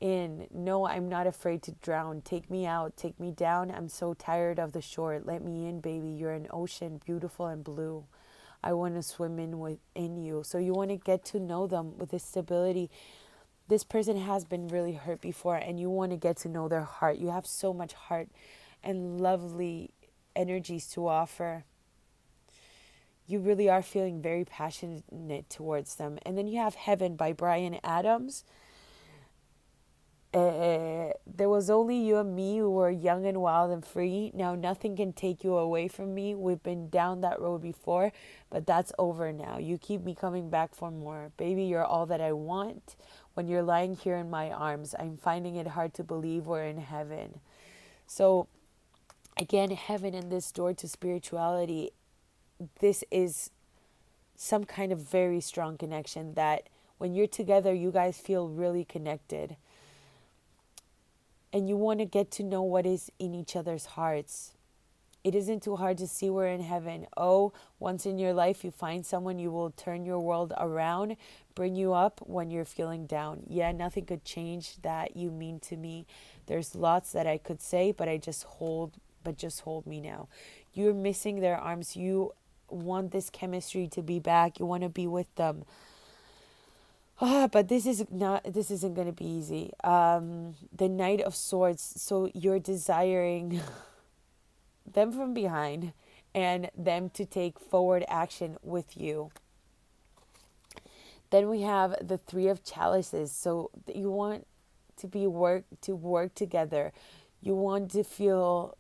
in. No, I'm not afraid to drown. Take me out, take me down. I'm so tired of the shore. Let me in, baby. You're an ocean, beautiful and blue. I want to swim in within you. So you want to get to know them with this stability. This person has been really hurt before and you want to get to know their heart. You have so much heart and lovely energies to offer. You really are feeling very passionate towards them. And then you have Heaven by Bryan Adams. There was only you and me who were young and wild and free. Now nothing can take you away from me. We've been down that road before, but that's over now. You keep me coming back for more. Baby, you're all that I want. When you're lying here in my arms, I'm finding it hard to believe we're in heaven. So again, heaven and this door to spirituality, this is some kind of very strong connection that when you're together, you guys feel really connected. And you want to get to know what is in each other's hearts. It isn't too hard to see we're in heaven. Oh, once in your life you find someone, you will turn your world around, bring you up when you're feeling down. Yeah, nothing could change that you mean to me. There's lots that I could say, but just hold me now. You're missing their arms. You want this chemistry to be back. You want to be with them. But this isn't going to be easy. The Knight of Swords. So you're desiring them from behind and them to take forward action with you. Then we have the Three of Chalices. So you want to work together. You want to feel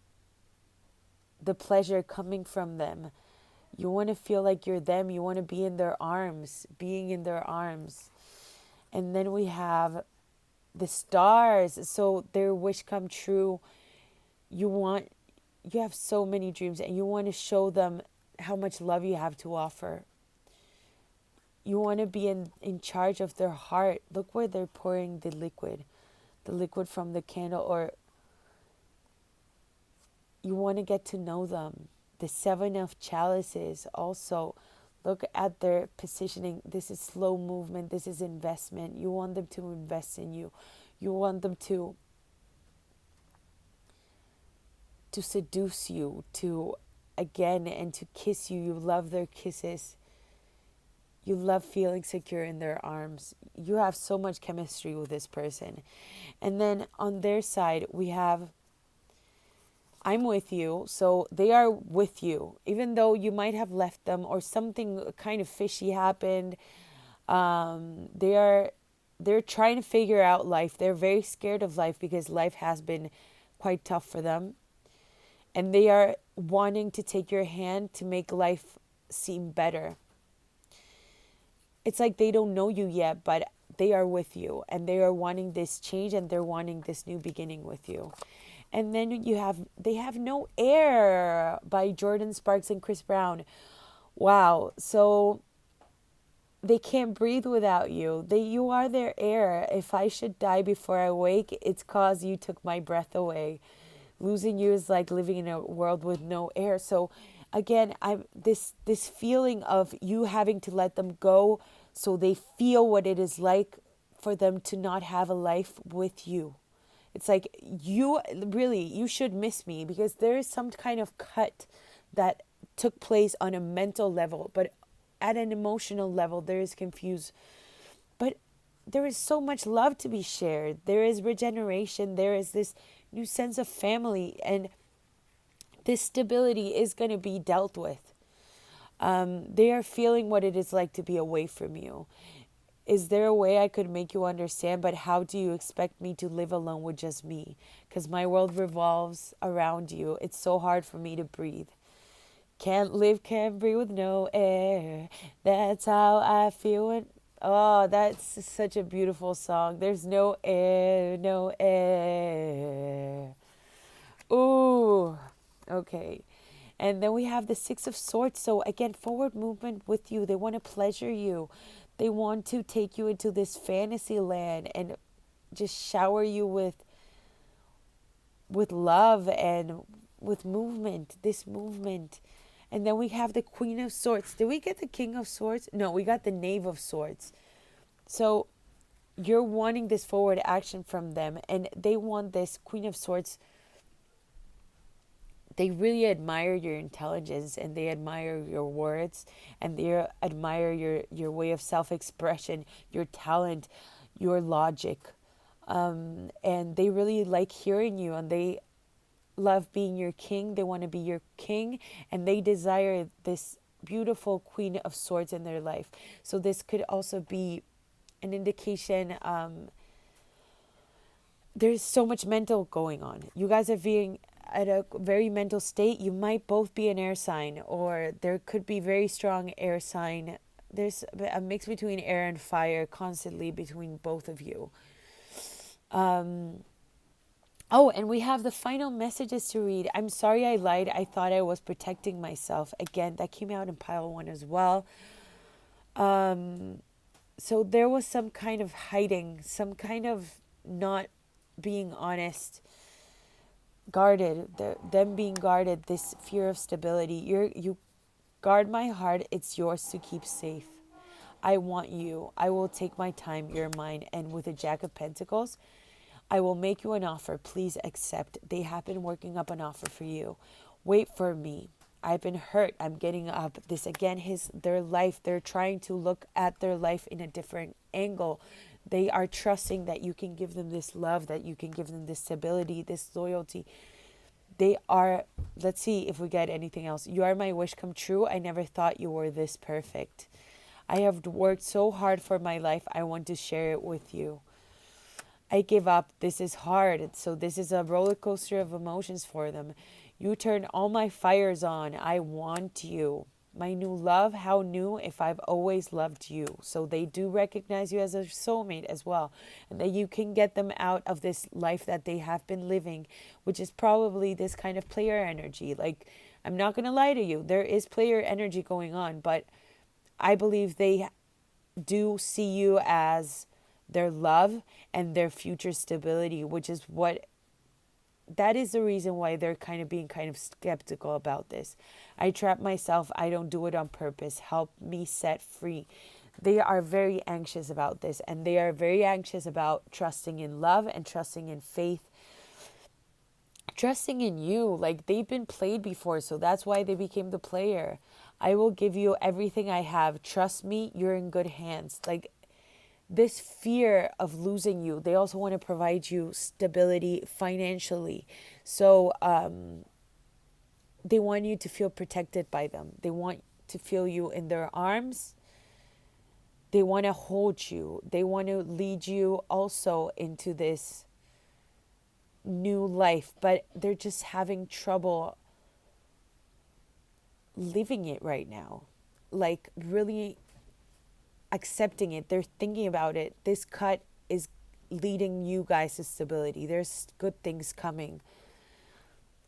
the pleasure coming from them. You want to feel like you're them. You want to be in their arms, being in their arms. And then we have the stars. So their wish come true. You have so many dreams and you want to show them how much love you have to offer. You want to be in charge of their heart. Look where they're pouring the liquid from the candle. Or you want to get to know them. The Seven of Chalices also. Look at their positioning. This is slow movement. This is investment. You want them to invest in you. You want them to to seduce you, to again, and to kiss you. You love their kisses. You love feeling secure in their arms. You have so much chemistry with this person. And then on their side, we have I'm with you. So they are with you. Even though you might have left them or something kind of fishy happened, they are they're trying to figure out life. They're very scared of life because life has been quite tough for them. And they are wanting to take your hand to make life seem better. It's like they don't know you yet, but they are with you and they are wanting this change and they're wanting this new beginning with you. And then you have They Have No Air by Jordan Sparks and Chris Brown. Wow. So they can't breathe without you. You are their air. If I should die before I wake, it's cause you took my breath away. Losing you is like living in a world with no air. So again, I'm this feeling of you having to let them go so they feel what it is like for them to not have a life with you. It's like you should miss me because there is some kind of cut that took place on a mental level, but at an emotional level, there is confused. But there is so much love to be shared. There is regeneration. There is this new sense of family, and this stability is going to be dealt with. They are feeling what it is like to be away from you. Is there a way I could make you understand? But how do you expect me to live alone with just me? Because my world revolves around you. It's so hard for me to breathe. Can't live, can't breathe with no air. That's how I feel. Oh, that's such a beautiful song. There's no air, no air. Ooh, okay. And then we have the Six of Swords. So again, forward movement with you. They want to pleasure you. They want to take you into this fantasy land and just shower you with love and with movement, this movement. And then we have the Queen of Swords. Did we get the King of Swords? No, we got the Knave of Swords. So you're wanting this forward action from them, and they want this Queen of Swords. They really admire your intelligence, and they admire your words, and they admire your way of self-expression, your talent, your logic. And they really like hearing you, and they love being your king. They want to be your king, and they desire this beautiful Queen of Swords in their life. So this could also be an indication. There's so much mental going on. You guys are being at a very mental state. You might both be an air sign, or there could be very strong air sign. There's a mix between air and fire constantly between both of you. Oh, and we have the final messages to read. I'm sorry I lied. I thought I was protecting myself. Again, that came out in pile 1 as well. So there was some kind of hiding, some kind of not being honest, guarded, them being guarded, this fear of stability. You guard my heart. It's yours to keep safe. I want you. I will take my time. You're mine. And with the Jack of Pentacles, I will make you an offer. Please accept. They have been working up an offer for you. Wait for me. I've been hurt. I'm getting up. This again is their life. They're trying to look at their life in a different angle. They are trusting that you can give them this love, that you can give them this stability, this loyalty. They are, let's see if we get anything else. You are my wish come true. I never thought you were this perfect. I have worked so hard for my life. I want to share it with you. I give up. This is hard. So this is a roller coaster of emotions for them. You turn all my fires on. I want you. My new love, how new if I've always loved you. So they do recognize you as a soulmate as well. And that you can get them out of this life that they have been living, which is probably this kind of player energy. Like, I'm not going to lie to you. There is player energy going on, but I believe they do see you as their love and their future stability, which is that is the reason why they're being kind of skeptical about this. I trap myself. I don't do it on purpose. Help me set free. They are very anxious about this, and they are very anxious about trusting in love and trusting in faith, trusting in you. Like, they've been played before, so that's why they became the player. I will give you everything I have. Trust me, you're in good hands. Like, this fear of losing you, they also want to provide you stability financially. So they want you to feel protected by them. They want to feel you in their arms. They want to hold you. They want to lead you also into this new life, but they're just having trouble living it right now. Like, really accepting it. They're thinking about it. This cut is leading you guys to stability. There's good things coming.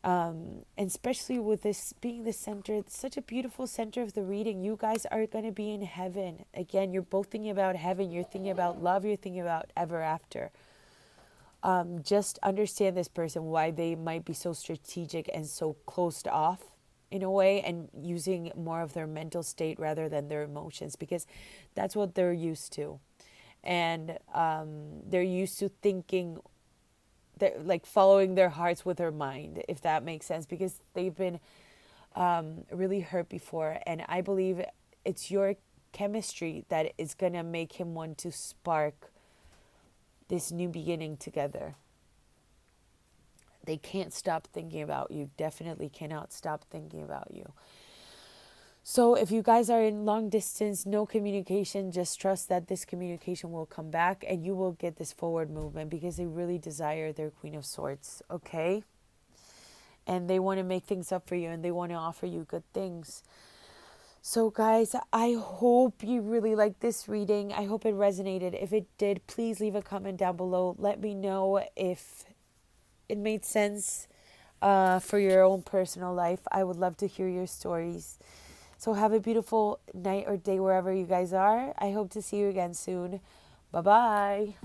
And especially with this being the center, it's such a beautiful center of the reading. You guys are going to be in heaven. Again, you're both thinking about heaven. You're thinking about love. You're thinking about ever after. Just understand this person, why they might be so strategic and so closed off in a way, and using more of their mental state rather than their emotions, because that's what they're used to. And they're used to thinking, like following their hearts with their mind, if that makes sense, because they've been really hurt before. And I believe it's your chemistry that is going to make him want to spark this new beginning together. They can't stop thinking about you. Definitely cannot stop thinking about you. So if you guys are in long distance, no communication, just trust that this communication will come back and you will get this forward movement, because they really desire their Queen of Swords, okay? And they want to make things up for you, and they want to offer you good things. So guys, I hope you really liked this reading. I hope it resonated. If it did, please leave a comment down below. Let me know if it made sense for your own personal life. I would love to hear your stories. So have a beautiful night or day wherever you guys are. I hope to see you again soon. Bye-bye.